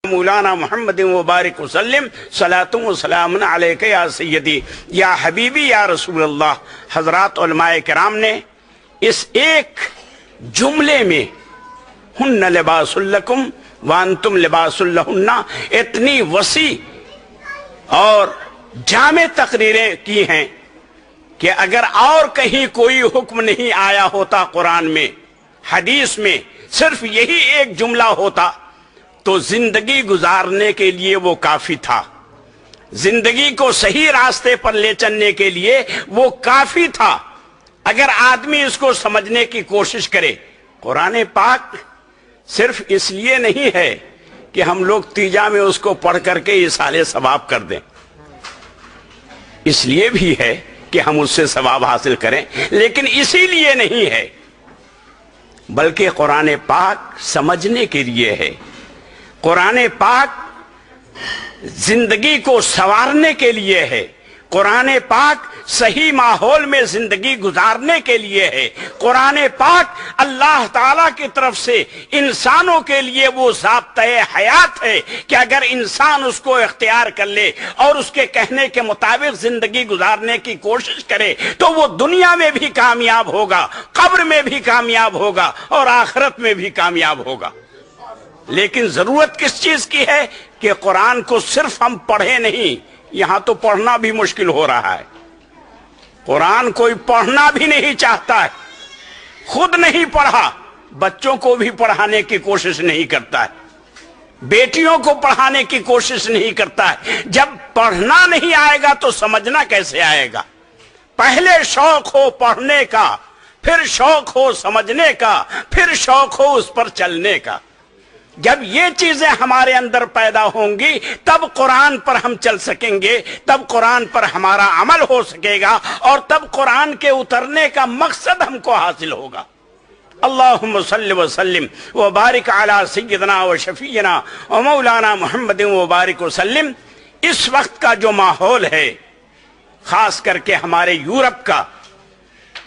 مولانا محمد مبارک وسلم صلاۃ و سلام علیک یا سیدی یا حبیبی یا رسول اللہ۔ حضرات علماء کرام نے اس ایک جملے میں ہن لباس لکم وانتم لباس لہن اتنی وسیع اور جامع تقریریں کی ہیں کہ اگر اور کہیں کوئی حکم نہیں آیا ہوتا قرآن میں، حدیث میں صرف یہی ایک جملہ ہوتا تو زندگی گزارنے کے لیے وہ کافی تھا، زندگی کو صحیح راستے پر لے چلنے کے لیے وہ کافی تھا۔ اگر آدمی اس کو سمجھنے کی کوشش کرے، قرآن پاک صرف اس لیے نہیں ہے کہ ہم لوگ تیجا میں اس کو پڑھ کر کے ایصال ثواب کر دیں، اس لیے بھی ہے کہ ہم اس سے ثواب حاصل کریں، لیکن اسی لیے نہیں ہے، بلکہ قرآن پاک سمجھنے کے لیے ہے۔ قرآن پاک زندگی کو سنوارنے کے لیے ہے، قرآن پاک صحیح ماحول میں زندگی گزارنے کے لیے ہے، قرآن پاک اللہ تعالیٰ کی طرف سے انسانوں کے لیے وہ ضابطۂ حیات ہے کہ اگر انسان اس کو اختیار کر لے اور اس کے کہنے کے مطابق زندگی گزارنے کی کوشش کرے تو وہ دنیا میں بھی کامیاب ہوگا، قبر میں بھی کامیاب ہوگا اور آخرت میں بھی کامیاب ہوگا۔ لیکن ضرورت کس چیز کی ہے کہ قرآن کو صرف ہم پڑھیں نہیں، یہاں تو پڑھنا بھی مشکل ہو رہا ہے، قرآن کوئی پڑھنا بھی نہیں چاہتا ہے، خود نہیں پڑھا، بچوں کو بھی پڑھانے کی کوشش نہیں کرتا ہے، بیٹیوں کو پڑھانے کی کوشش نہیں کرتا ہے۔ جب پڑھنا نہیں آئے گا تو سمجھنا کیسے آئے گا؟ پہلے شوق ہو پڑھنے کا، پھر شوق ہو سمجھنے کا، پھر شوق ہو اس پر چلنے کا۔ جب یہ چیزیں ہمارے اندر پیدا ہوں گی تب قرآن پر ہم چل سکیں گے، تب قرآن پر ہمارا عمل ہو سکے گا اور تب قرآن کے اترنے کا مقصد ہم کو حاصل ہوگا۔ اللہم صلی وسلم وبارک علی سیدنا و شفیعنا و مولانا محمد مبارک وسلم۔ اس وقت کا جو ماحول ہے، خاص کر کے ہمارے یورپ کا،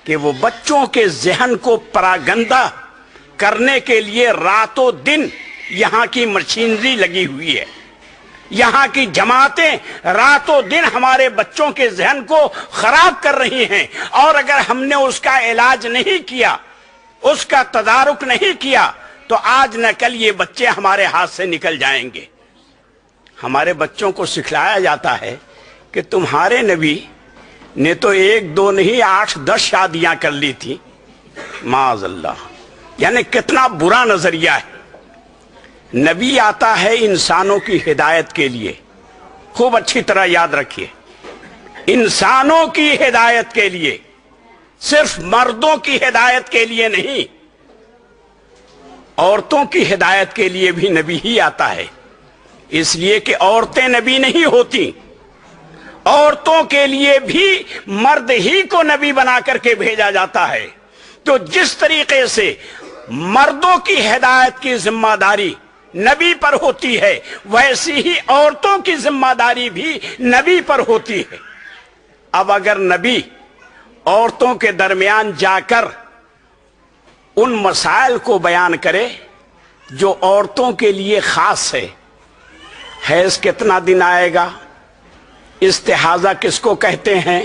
کہ وہ بچوں کے ذہن کو پراگندہ کرنے کے لیے رات و دن یہاں کی مشینری لگی ہوئی ہے، یہاں کی جماعتیں رات و دن ہمارے بچوں کے ذہن کو خراب کر رہی ہیں، اور اگر ہم نے اس کا علاج نہیں کیا، اس کا تدارک نہیں کیا تو آج نہ کل یہ بچے ہمارے ہاتھ سے نکل جائیں گے۔ ہمارے بچوں کو سکھلایا جاتا ہے کہ تمہارے نبی نے تو 1 2 نہیں 8 10 شادیاں کر لی تھی، معاذ اللہ۔ یعنی کتنا برا نظریہ ہے۔ نبی آتا ہے انسانوں کی ہدایت کے لیے، خوب اچھی طرح یاد رکھیے، انسانوں کی ہدایت کے لیے، صرف مردوں کی ہدایت کے لیے نہیں، عورتوں کی ہدایت کے لیے بھی نبی ہی آتا ہے، اس لیے کہ عورتیں نبی نہیں ہوتی، عورتوں کے لیے بھی مرد ہی کو نبی بنا کر کے بھیجا جاتا ہے۔ تو جس طریقے سے مردوں کی ہدایت کی ذمہ داری نبی پر ہوتی ہے، ویسی ہی عورتوں کی ذمہ داری بھی نبی پر ہوتی ہے۔ اب اگر نبی عورتوں کے درمیان جا کر ان مسائل کو بیان کرے جو عورتوں کے لیے خاص ہے، حیض کتنا دن آئے گا، استحاضہ کس کو کہتے ہیں،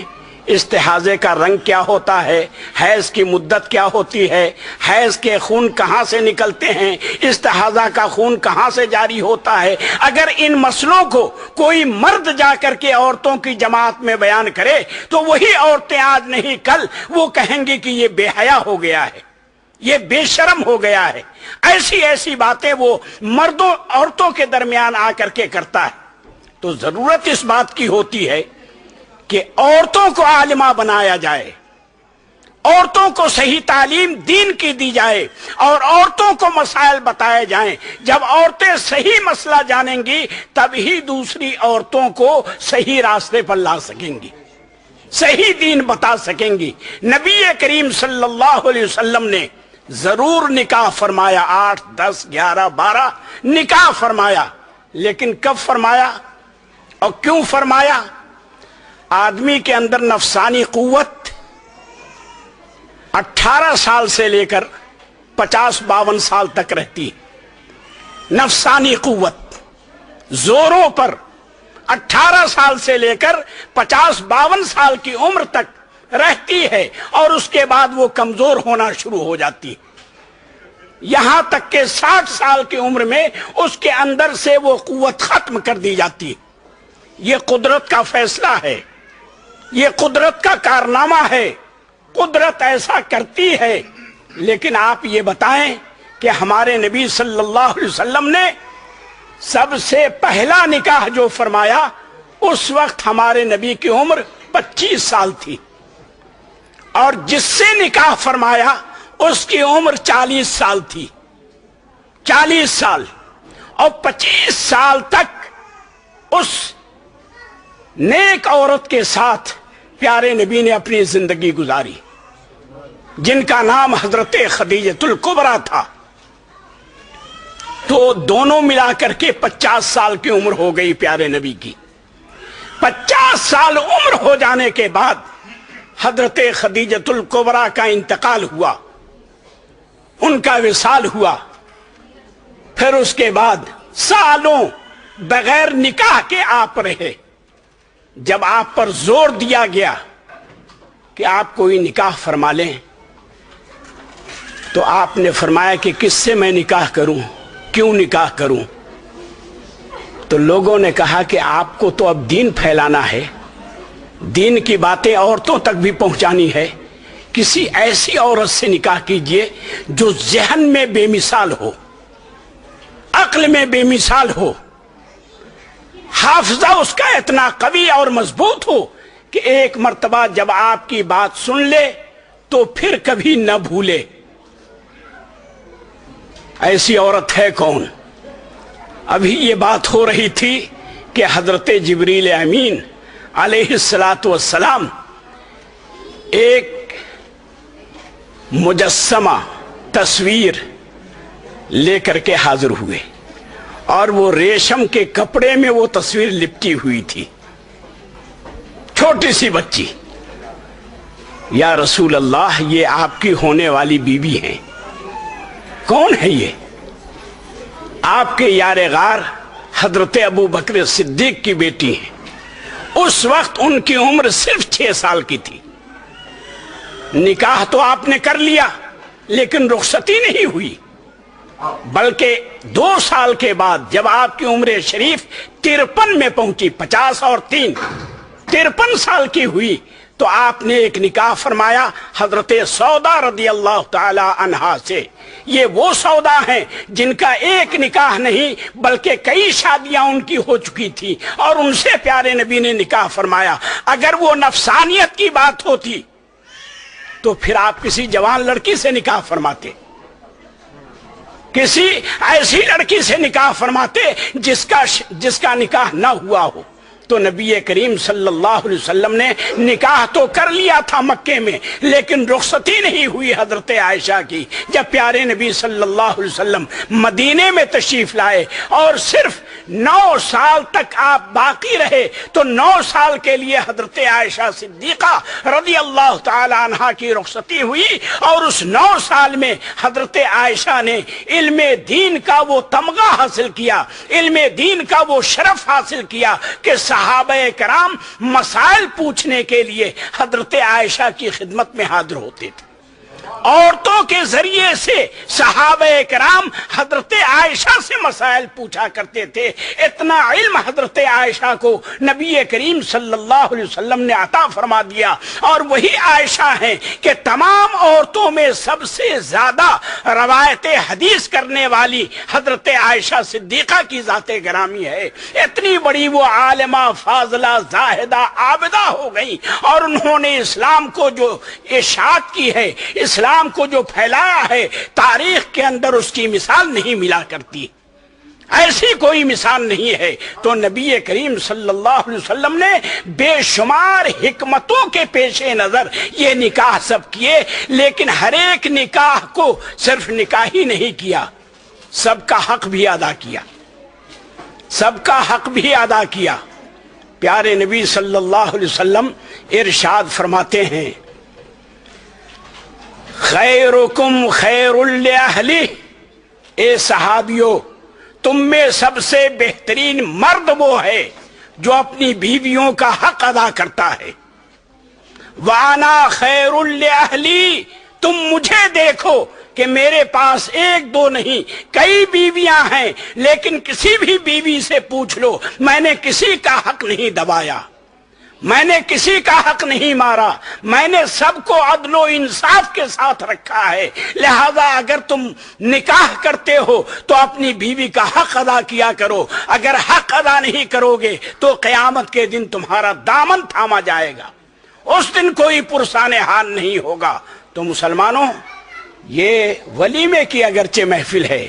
استحاضے کا رنگ کیا ہوتا ہے، حیض کی مدت کیا ہوتی ہے، حیض کے خون کہاں سے نکلتے ہیں، استحاضہ کا خون کہاں سے جاری ہوتا ہے، اگر ان مسئلوں کو کوئی مرد جا کر کے عورتوں کی جماعت میں بیان کرے تو وہی عورتیں آج نہیں کل وہ کہیں گی کہ یہ بے حیا ہو گیا ہے، یہ بے شرم ہو گیا ہے۔ ایسی ایسی باتیں وہ مردوں عورتوں کے درمیان آ کر کے کرتا ہے۔ تو ضرورت اس بات کی ہوتی ہے کہ عورتوں کو عالمہ بنایا جائے، عورتوں کو صحیح تعلیم دین کی دی جائے اور عورتوں کو مسائل بتائے جائیں۔ جب عورتیں صحیح مسئلہ جانیں گی تب ہی دوسری عورتوں کو صحیح راستے پر لا سکیں گی، صحیح دین بتا سکیں گی۔ نبی کریم صلی اللہ علیہ وسلم نے ضرور نکاح فرمایا، 8 10 11 12 نکاح فرمایا، لیکن کب فرمایا اور کیوں فرمایا؟ آدمی کے اندر نفسانی قوت 18 سال سے لے کر 50 52 سال تک رہتی ہے، نفسانی قوت۔ زوروں پر 18 سال سے لے کر 50-52 سال کی عمر تک رہتی ہے اور اس کے بعد وہ کمزور ہونا شروع ہو جاتی ہے، یہاں تک کہ 60 سال کی عمر میں اس کے اندر سے وہ قوت ختم کر دی جاتی ہے۔ یہ قدرت کا فیصلہ ہے، یہ قدرت کا کارنامہ ہے، قدرت ایسا کرتی ہے۔ لیکن آپ یہ بتائیں کہ ہمارے نبی صلی اللہ علیہ وسلم نے سب سے پہلا نکاح جو فرمایا اس وقت ہمارے نبی کی عمر 25 سال تھی، اور جس سے نکاح فرمایا اس کی عمر 40 سال تھی، 40 سال، اور 25 سال تک اس نیک عورت کے ساتھ پیارے نبی نے اپنی زندگی گزاری، جن کا نام حضرت خدیجہ الکبریٰ تھا۔ تو دونوں ملا کر کے 50 سال کی عمر ہو گئی پیارے نبی کی۔ 50 سال عمر ہو جانے کے بعد حضرت خدیجہ الکبریٰ کا انتقال ہوا، ان کا وصال ہوا۔ پھر اس کے بعد سالوں بغیر نکاح کے آپ رہے۔ جب آپ پر زور دیا گیا کہ آپ کوئی نکاح فرما لیں تو آپ نے فرمایا کہ کس سے میں نکاح کروں، کیوں نکاح کروں؟ تو لوگوں نے کہا کہ آپ کو تو اب دین پھیلانا ہے، دین کی باتیں عورتوں تک بھی پہنچانی ہے، کسی ایسی عورت سے نکاح کیجئے جو ذہن میں بے مثال ہو، عقل میں بے مثال ہو، حافظہ اس کا اتنا قوی اور مضبوط ہو کہ ایک مرتبہ جب آپ کی بات سن لے تو پھر کبھی نہ بھولے۔ ایسی عورت ہے کون؟ ابھی یہ بات ہو رہی تھی کہ حضرت جبریل امین علیہ السلام ایک مجسمہ تصویر لے کر کے حاضر ہوئے، اور وہ ریشم کے کپڑے میں وہ تصویر لپٹی ہوئی تھی، چھوٹی سی بچی۔ یا رسول اللہ، یہ آپ کی ہونے والی بیوی ہیں۔ کون ہے یہ؟ آپ کے یار غار حضرت ابو بکر صدیق کی بیٹی ہیں۔ اس وقت ان کی عمر صرف 6 سال کی تھی۔ نکاح تو آپ نے کر لیا لیکن رخصتی نہیں ہوئی، بلکہ 2 سال کے بعد جب آپ کی عمر شریف 53 میں پہنچی، 50 اور 3، 53 سال کی ہوئی، تو آپ نے ایک نکاح فرمایا حضرت سودا رضی اللہ تعالی عنہا سے۔ یہ وہ سودا ہیں جن کا ایک نکاح نہیں بلکہ کئی شادیاں ان کی ہو چکی تھی، اور ان سے پیارے نبی نے نکاح فرمایا۔ اگر وہ نفسانیت کی بات ہوتی تو پھر آپ کسی جوان لڑکی سے نکاح فرماتے، کسی ایسی لڑکی سے نکاح فرماتے جس کا نکاح نہ ہوا ہو۔ تو نبی کریم صلی اللہ علیہ وسلم نے نکاح تو کر لیا تھا مکے میں، لیکن رخصتی نہیں ہوئی حضرت عائشہ کی۔ جب پیارے نبی صلی اللہ علیہ وسلم مدینے میں تشریف لائے اور صرف 9 سال تک آپ باقی رہے، تو 9 سال کے لیے حضرت عائشہ صدیقہ رضی اللہ تعالی عنہا کی رخصتی ہوئی، اور اس 9 سال میں حضرت عائشہ نے علم دین کا وہ تمغہ حاصل کیا، علم دین کا وہ شرف حاصل کیا کہ صحابہ کرام مسائل پوچھنے کے لیے حضرت عائشہ کی خدمت میں حاضر ہوتے تھے۔ عورتوں کے ذریعے سے صحابہ کرام حضرت عائشہ سے مسائل پوچھا کرتے تھے۔ اتنا علم حضرت عائشہ کو نبی کریم صلی اللہ علیہ وسلم نے عطا فرما دیا، اور وہی عائشہ ہیں کہ تمام عورتوں میں سب سے زیادہ روایت حدیث کرنے والی حضرت عائشہ صدیقہ کی ذات گرامی ہے۔ اتنی بڑی وہ عالمہ، فاضلہ، زاہدہ، عابدہ ہو گئی، اور انہوں نے اسلام کو جو اشاعت کی ہے، اسلام کو جو پھیلایا ہے، تاریخ کے اندر اس کی مثال نہیں ملا کرتی، ایسی کوئی مثال نہیں ہے۔ تو نبی کریم صلی اللہ علیہ وسلم نے بے شمار حکمتوں کے پیش نظر یہ نکاح سب کیے، لیکن ہر ایک نکاح کو صرف نکاح ہی نہیں کیا، سب کا حق بھی ادا کیا، سب کا حق بھی ادا کیا۔ پیارے نبی صلی اللہ علیہ وسلم ارشاد فرماتے ہیں، خیرکم خیر لأہلہ، اے صحابیو تم میں سب سے بہترین مرد وہ ہے جو اپنی بیویوں کا حق ادا کرتا ہے۔ وَأَنَا خَيْرٌ لِأَهْلِي، تم مجھے دیکھو کہ میرے پاس ایک دو نہیں کئی بیویاں ہیں، لیکن کسی بھی بیوی سے پوچھ لو، میں نے کسی کا حق نہیں دبایا، میں نے کسی کا حق نہیں مارا، میں نے سب کو عدل و انصاف کے ساتھ رکھا ہے۔ لہذا اگر تم نکاح کرتے ہو تو اپنی بیوی کا حق ادا کیا کرو، اگر حق ادا نہیں کرو گے تو قیامت کے دن تمہارا دامن تھاما جائے گا، اس دن کوئی پرسان حال نہیں ہوگا۔ تو مسلمانوں، یہ ولیمے کی اگرچہ محفل ہے،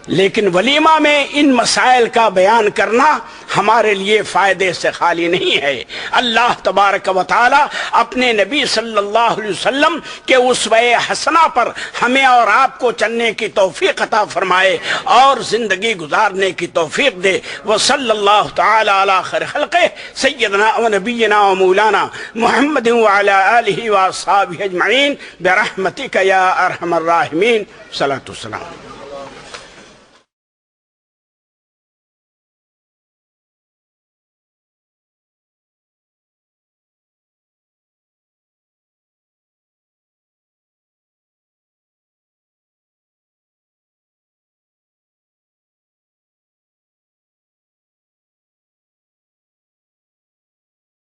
لیکن ولیمہ میں ان مسائل کا بیان کرنا ہمارے لیے فائدے سے خالی نہیں ہے۔ اللہ تبارک و تعالی اپنے نبی صلی اللہ علیہ وسلم کے اسوہ حسنہ پر ہمیں اور آپ کو چلنے کی توفیق عطا فرمائے اور زندگی گزارنے کی توفیق دے۔ وصلی اللہ تعالی علی خیر خلقہ سیدنا و نبینا و مولانا محمد وعلی آلہ و اصحابہ اجمعین برحمتک یا ارحم الراحمین۔ صلاۃ والسلام۔